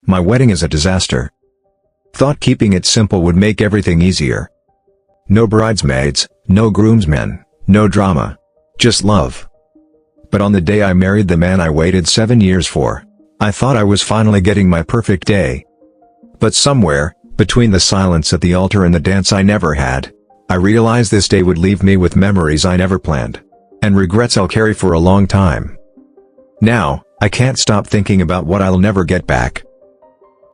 My wedding is a disaster. Thought keeping it simple would make everything easier. No bridesmaids, no groomsmen, no drama. Just love. But on the day I married the man I waited 7 years for, I thought I was finally getting my perfect day. But somewhere, between the silence at the altar and the dance I never had, I realized this day would leave me with memories I never planned, and regrets I'll carry for a long time. Now, I can't stop thinking about what I'll never get back.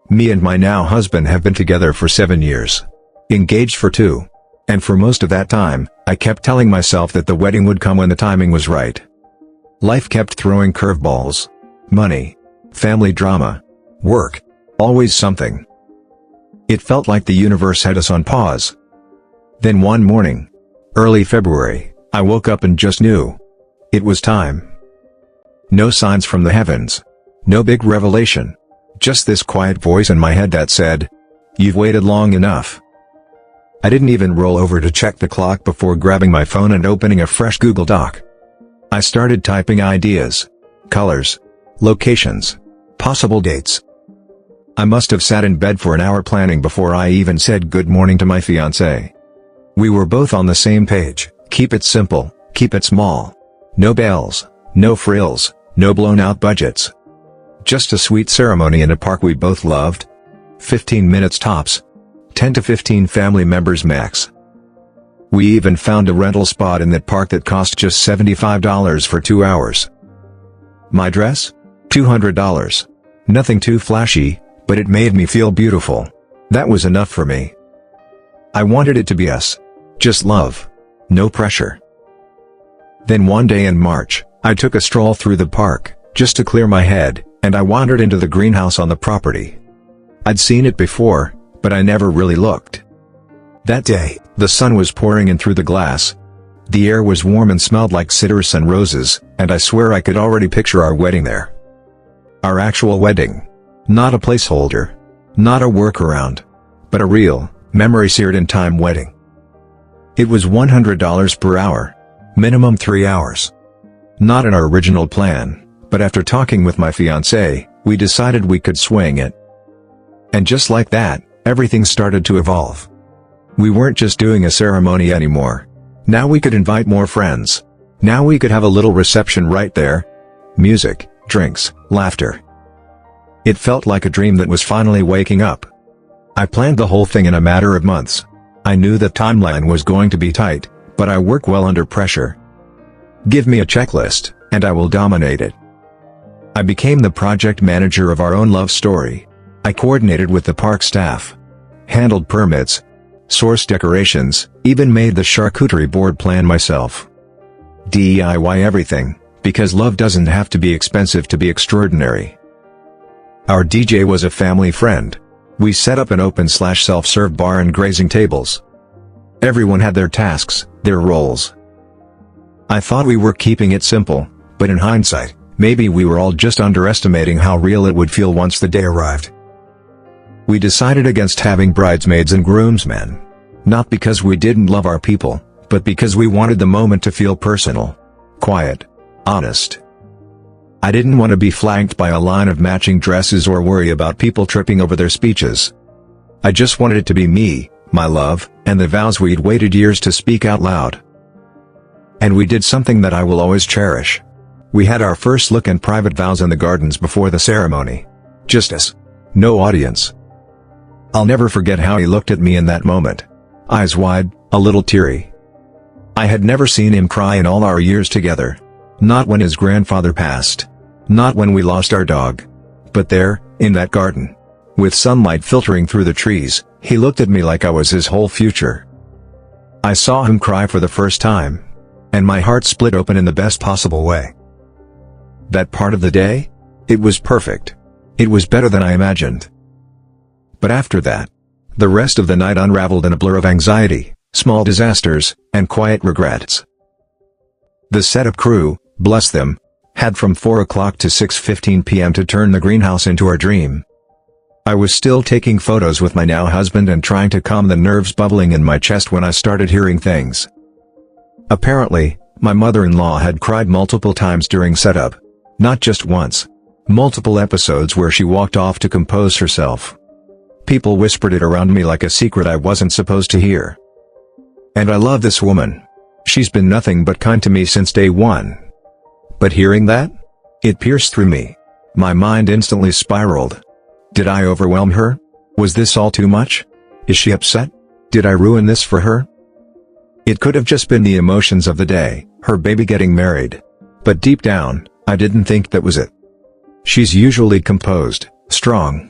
Me and my now husband have been together for 7 years. Engaged for 2. And for most of that time, I kept telling myself that the wedding would come when the timing was right. Life kept throwing curveballs. Money. Family drama. Work. Always something. It felt like the universe had us on pause. Then one morning, early February, I woke up and just knew. It was time. No signs from the heavens. No big revelation. Just this quiet voice in my head that said, "You've waited long enough." I didn't even roll over to check the clock before grabbing my phone and opening a fresh Google Doc. I started typing ideas, colors, locations, possible dates. I must have sat in bed for an hour planning before I even said good morning to my fiancée. We were both on the same page: keep it simple, keep it small. No bells, no frills, no blown-out budgets. Just a sweet ceremony in a park we both loved. 15 minutes tops. 10 to 15 family members max. We even found a rental spot in that park that cost just $75 for 2 hours. My dress? $200. Nothing too flashy, but it made me feel beautiful. That was enough for me. I wanted it to be us. Just love. No pressure. Then one day in March, I took a stroll through the park, just to clear my head, and I wandered into the greenhouse on the property. I'd seen it before, but I never really looked. That day, the sun was pouring in through the glass. The air was warm and smelled like citrus and roses, and I swear I could already picture our wedding there. Our actual wedding. Not a placeholder. Not a workaround. But a real, memory-seared-in-time wedding. It was $100 per hour. Minimum 3 hours. Not in our original plan, but after talking with my fiancée, we decided we could swing it. And just like that, everything started to evolve. We weren't just doing a ceremony anymore. Now we could invite more friends. Now we could have a little reception right there. Music, drinks, laughter. It felt like a dream that was finally waking up. I planned the whole thing in a matter of months. I knew the timeline was going to be tight, but I work well under pressure. Give me a checklist, and I will dominate it. I became the project manager of our own love story. I coordinated with the park staff, handled permits, sourced decorations, even made the charcuterie board plan myself. DIY everything, because love doesn't have to be expensive to be extraordinary. Our DJ was a family friend. We set up an open/self-serve bar and grazing tables. Everyone had their tasks, their roles. I thought we were keeping it simple, but in hindsight, maybe we were all just underestimating how real it would feel once the day arrived. We decided against having bridesmaids and groomsmen. Not because we didn't love our people, but because we wanted the moment to feel personal. Quiet. Honest. I didn't want to be flanked by a line of matching dresses or worry about people tripping over their speeches. I just wanted it to be me, my love, and the vows we'd waited years to speak out loud. And we did something that I will always cherish. We had our first look and private vows in the gardens before the ceremony. Just us. No audience. I'll never forget how he looked at me in that moment. Eyes wide, a little teary. I had never seen him cry in all our years together. Not when his grandfather passed. Not when we lost our dog. But there, in that garden, with sunlight filtering through the trees, he looked at me like I was his whole future. I saw him cry for the first time. And my heart split open in the best possible way. That part of the day? It was perfect. It was better than I imagined. But after that, the rest of the night unraveled in a blur of anxiety, small disasters, and quiet regrets. The setup crew, bless them, had from 4 o'clock to 6:15 p.m. to turn the greenhouse into our dream. I was still taking photos with my now husband and trying to calm the nerves bubbling in my chest when I started hearing things. Apparently, my mother-in-law had cried multiple times during setup. Not just once. Multiple episodes where she walked off to compose herself. People whispered it around me like a secret I wasn't supposed to hear. And I love this woman. She's been nothing but kind to me since day one. But hearing that? It pierced through me. My mind instantly spiraled. Did I overwhelm her? Was this all too much? Is she upset? Did I ruin this for her? It could have just been the emotions of the day, her baby getting married. But deep down, I didn't think that was it. She's usually composed, strong.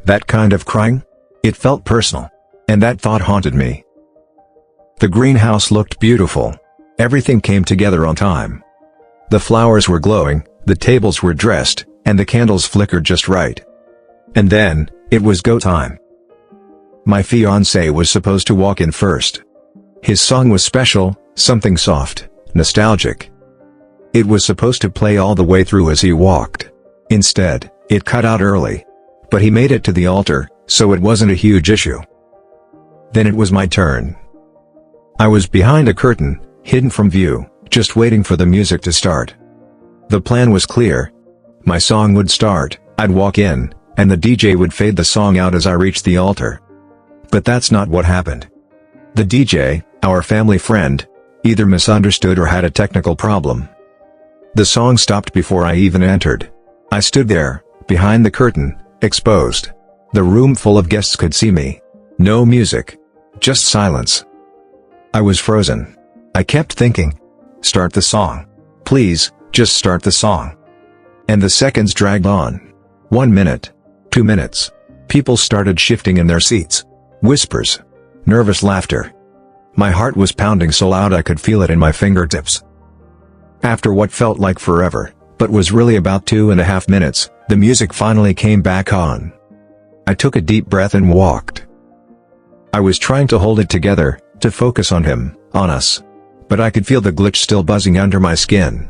That kind of crying? It felt personal. And that thought haunted me. The greenhouse looked beautiful. Everything came together on time. The flowers were glowing, the tables were dressed, and the candles flickered just right. And then, it was go time. My fiancé was supposed to walk in first. His song was special, something soft, nostalgic. It was supposed to play all the way through as he walked. Instead, it cut out early. But he made it to the altar, so it wasn't a huge issue. Then it was my turn. I was behind a curtain, hidden from view, just waiting for the music to start. The plan was clear. My song would start, I'd walk in, and the DJ would fade the song out as I reached the altar. But that's not what happened. The DJ, our family friend, either misunderstood or had a technical problem. The song stopped before I even entered. I stood there, behind the curtain, exposed. The room full of guests could see me. No music. Just silence. I was frozen. I kept thinking. Start the song. Please, just start the song. And the seconds dragged on. 1 minute. 2 minutes. People started shifting in their seats. Whispers. Nervous laughter. My heart was pounding so loud I could feel it in my fingertips. After what felt like forever, but was really about 2.5 minutes, the music finally came back on. I took a deep breath and walked. I was trying to hold it together, to focus on him, on us. But I could feel the glitch still buzzing under my skin.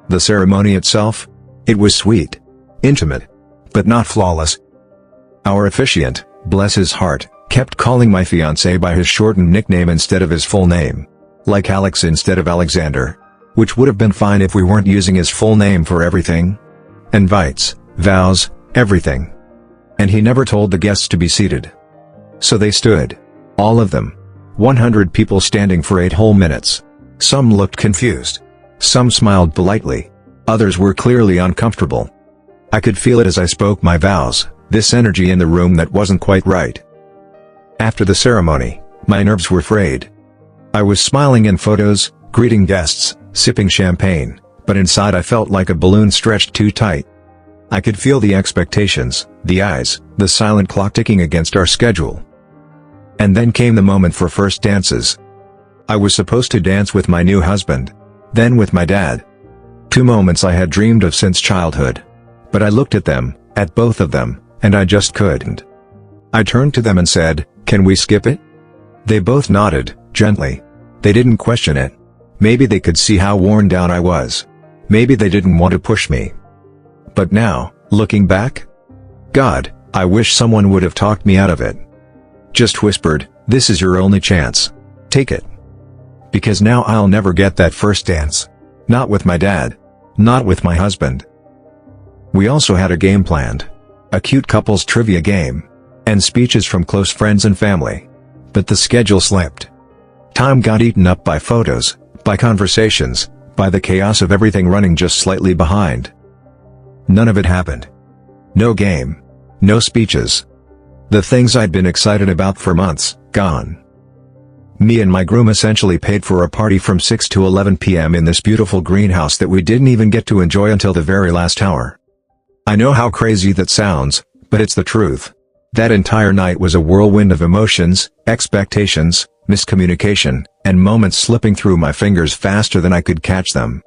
The ceremony itself? It was sweet. Intimate. But not flawless. Our officiant, bless his heart, kept calling my fiancé by his shortened nickname instead of his full name. Like Alex instead of Alexander. Which would have been fine if we weren't using his full name for everything. Invites, vows, everything. And he never told the guests to be seated. So they stood. All of them. 100 people standing for 8 whole minutes. Some looked confused. Some smiled politely. Others were clearly uncomfortable. I could feel it as I spoke my vows, this energy in the room that wasn't quite right. After the ceremony, my nerves were frayed. I was smiling in photos, greeting guests, sipping champagne, but inside I felt like a balloon stretched too tight. I could feel the expectations, the eyes, the silent clock ticking against our schedule. And then came the moment for first dances. I was supposed to dance with my new husband. Then with my dad. 2 moments I had dreamed of since childhood. But I looked at them, at both of them, and I just couldn't. I turned to them and said, "Can we skip it?" They both nodded, gently. They didn't question it. Maybe they could see how worn down I was. Maybe they didn't want to push me. But now, looking back? God, I wish someone would have talked me out of it. Just whispered, "This is your only chance. Take it." Because now I'll never get that first dance. Not with my dad. Not with my husband. We also had a game planned. A cute couples trivia game. And speeches from close friends and family. But the schedule slipped. Time got eaten up by photos, by conversations, by the chaos of everything running just slightly behind. None of it happened. No game. No speeches. The things I'd been excited about for months, gone. Me and my groom essentially paid for a party from 6 to 11 p.m. in this beautiful greenhouse that we didn't even get to enjoy until the very last hour. I know how crazy that sounds, but it's the truth. That entire night was a whirlwind of emotions, expectations, miscommunication, and moments slipping through my fingers faster than I could catch them.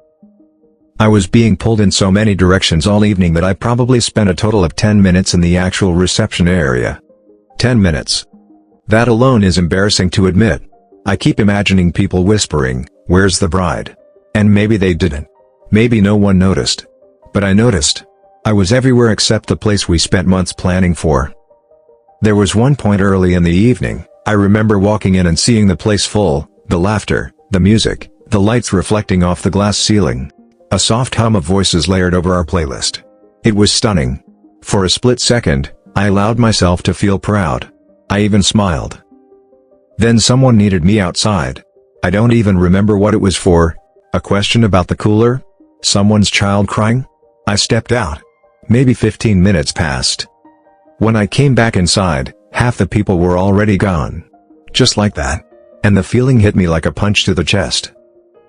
I was being pulled in so many directions all evening that I probably spent a total of 10 minutes in the actual reception area. 10 minutes. That alone is embarrassing to admit. I keep imagining people whispering, "Where's the bride?" And maybe they didn't. Maybe no one noticed. But I noticed. I was everywhere except the place we spent months planning for. There was one point early in the evening, I remember walking in and seeing the place full, the laughter, the music, the lights reflecting off the glass ceiling. A soft hum of voices layered over our playlist. It was stunning. For a split second, I allowed myself to feel proud. I even smiled. Then someone needed me outside. I don't even remember what it was for. A question about the cooler? Someone's child crying? I stepped out. Maybe 15 minutes passed. When I came back inside, half the people were already gone. Just like that. And the feeling hit me like a punch to the chest.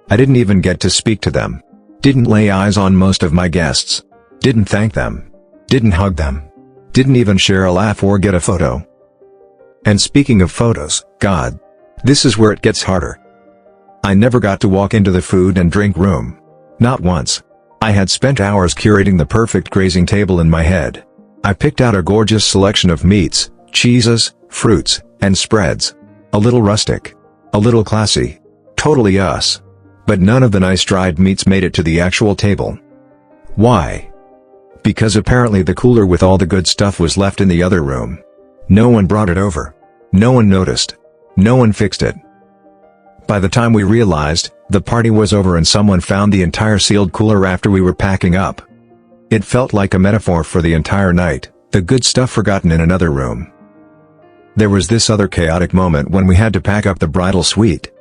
I didn't even get to speak to them. Didn't lay eyes on most of my guests. Didn't thank them. Didn't hug them. Didn't even share a laugh or get a photo. And speaking of photos, God, this is where it gets harder. I never got to walk into the food and drink room. Not once. I had spent hours curating the perfect grazing table in my head. I picked out a gorgeous selection of meats, cheeses, fruits, and spreads. A little rustic. A little classy. Totally us. But none of the nice dried meats made it to the actual table. Why? Because apparently the cooler with all the good stuff was left in the other room. No one brought it over. No one noticed. No one fixed it. By the time we realized, the party was over and someone found the entire sealed cooler after we were packing up. It felt like a metaphor for the entire night, the good stuff forgotten in another room. There was this other chaotic moment when we had to pack up the bridal suite.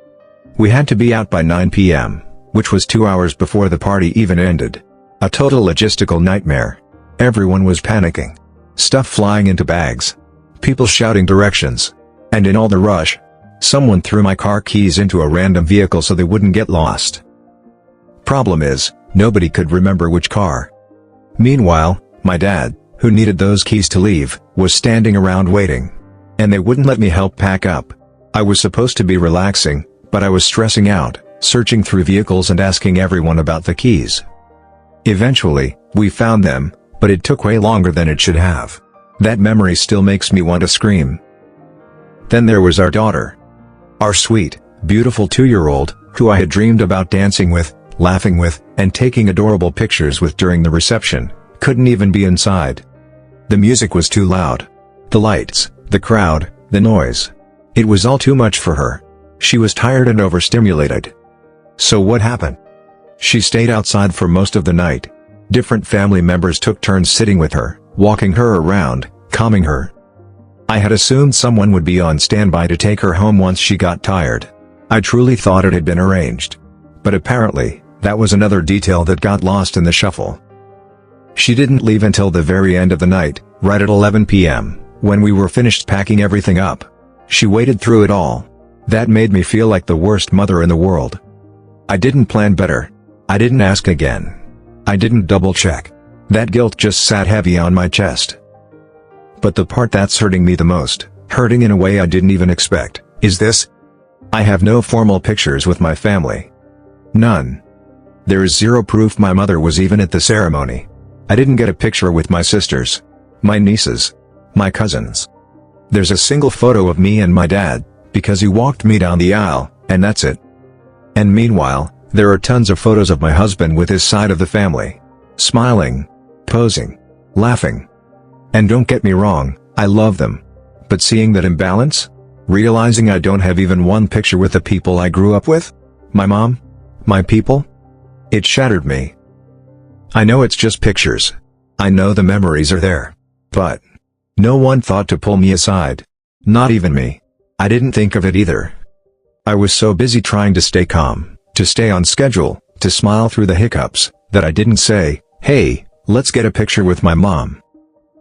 We had to be out by 9 p.m., which was 2 hours before the party even ended. A total logistical nightmare. Everyone was panicking. Stuff flying into bags. People shouting directions. And in all the rush, someone threw my car keys into a random vehicle so they wouldn't get lost. Problem is, nobody could remember which car. Meanwhile, my dad, who needed those keys to leave, was standing around waiting. And they wouldn't let me help pack up. I was supposed to be relaxing, but I was stressing out, searching through vehicles and asking everyone about the keys. Eventually, we found them, but it took way longer than it should have. That memory still makes me want to scream. Then there was our daughter. Our sweet, beautiful 2-year-old, who I had dreamed about dancing with, laughing with, and taking adorable pictures with during the reception, couldn't even be inside. The music was too loud. The lights, the crowd, the noise. It was all too much for her. She was tired and overstimulated. So what happened? She stayed outside for most of the night. Different family members took turns sitting with her, walking her around, calming her. I had assumed someone would be on standby to take her home once she got tired. I truly thought it had been arranged. But apparently, that was another detail that got lost in the shuffle. She didn't leave until the very end of the night, right at 11 p.m., when we were finished packing everything up. She waited through it all. That made me feel like the worst mother in the world. I didn't plan better. I didn't ask again. I didn't double-check. That guilt just sat heavy on my chest. But the part that's hurting me the most, hurting in a way I didn't even expect, is this. I have no formal pictures with my family. None. There is zero proof my mother was even at the ceremony. I didn't get a picture with my sisters, my nieces, my cousins. There's a single photo of me and my dad, because he walked me down the aisle, and that's it. And meanwhile, there are tons of photos of my husband with his side of the family. Smiling, posing, laughing. And don't get me wrong, I love them. But seeing that imbalance? Realizing I don't have even one picture with the people I grew up with? My mom? My people? It shattered me. I know it's just pictures. I know the memories are there. But no one thought to pull me aside. Not even me. I didn't think of it either. I was so busy trying to stay calm, to stay on schedule, to smile through the hiccups, that I didn't say, "Hey, let's get a picture with my mom."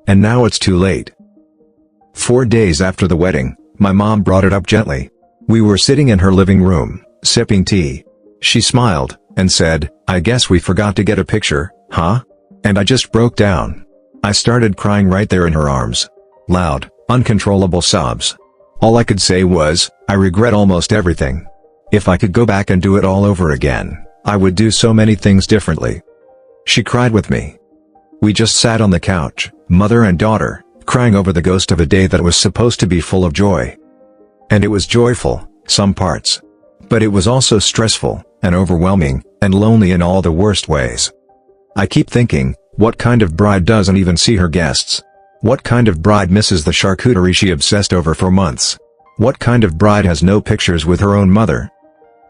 And now it's too late. 4 days after the wedding, my mom brought it up gently. We were sitting in her living room, sipping tea. She smiled, and said, "I guess we forgot to get a picture, huh?" And I just broke down. I started crying right there in her arms. Loud, uncontrollable sobs. All I could say was, I regret almost everything. If I could go back and do it all over again, I would do so many things differently. She cried with me. We just sat on the couch, mother and daughter, crying over the ghost of a day that was supposed to be full of joy. And it was joyful, some parts. But it was also stressful, and overwhelming, and lonely in all the worst ways. I keep thinking, what kind of bride doesn't even see her guests? What kind of bride misses the charcuterie she obsessed over for months? What kind of bride has no pictures with her own mother?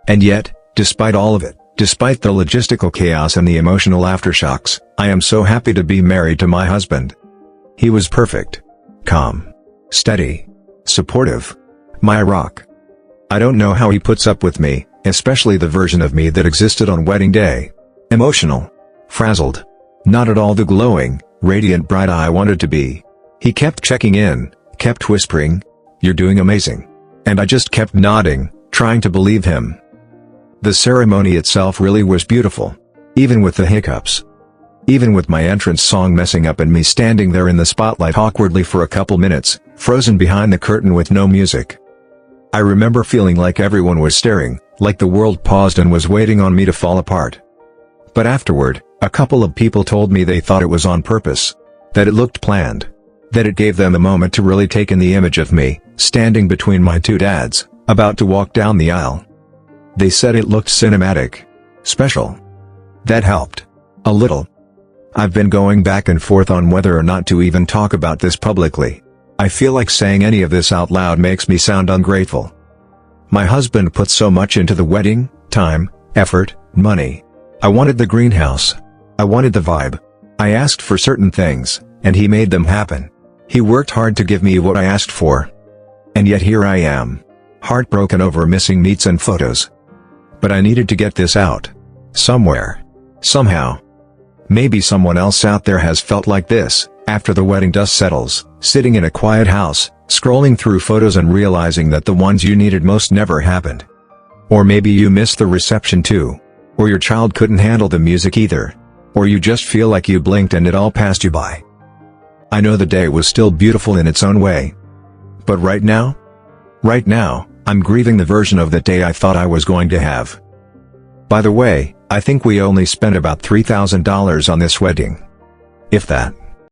And yet, despite all of it, Despite the logistical chaos and the emotional aftershocks, I am so happy to be married to my husband. He was perfect. Calm. Steady. Supportive. My rock. I don't know how he puts up with me, especially the version of me that existed on wedding day. Emotional. Frazzled. Not at all the glowing, radiant bride I wanted to be. He kept checking in, kept whispering, "You're doing amazing." And I just kept nodding, trying to believe him. The ceremony itself really was beautiful. Even with the hiccups. Even with my entrance song messing up and me standing there in the spotlight awkwardly for a couple minutes, frozen behind the curtain with no music. I remember feeling like everyone was staring, like the world paused and was waiting on me to fall apart. But afterward, a couple of people told me they thought it was on purpose. That it looked planned. That it gave them a moment to really take in the image of me, standing between my two dads, about to walk down the aisle. They said it looked cinematic. Special. That helped. A little. I've been going back and forth on whether or not to even talk about this publicly. I feel like saying any of this out loud makes me sound ungrateful. My husband put so much into the wedding, time, effort, money. I wanted the greenhouse. I wanted the vibe. I asked for certain things, and he made them happen. He worked hard to give me what I asked for. And yet here I am. Heartbroken over missing meets and photos. But I needed to get this out. Somewhere. Somehow. Maybe someone else out there has felt like this, after the wedding dust settles, sitting in a quiet house, scrolling through photos and realizing that the ones you needed most never happened. Or maybe you missed the reception too. Or your child couldn't handle the music either. Or you just feel like you blinked and it all passed you by. I know the day was still beautiful in its own way. But right now, I'm grieving the version of that day I thought I was going to have. By the way, I think we only spent about $3,000 on this wedding. If that.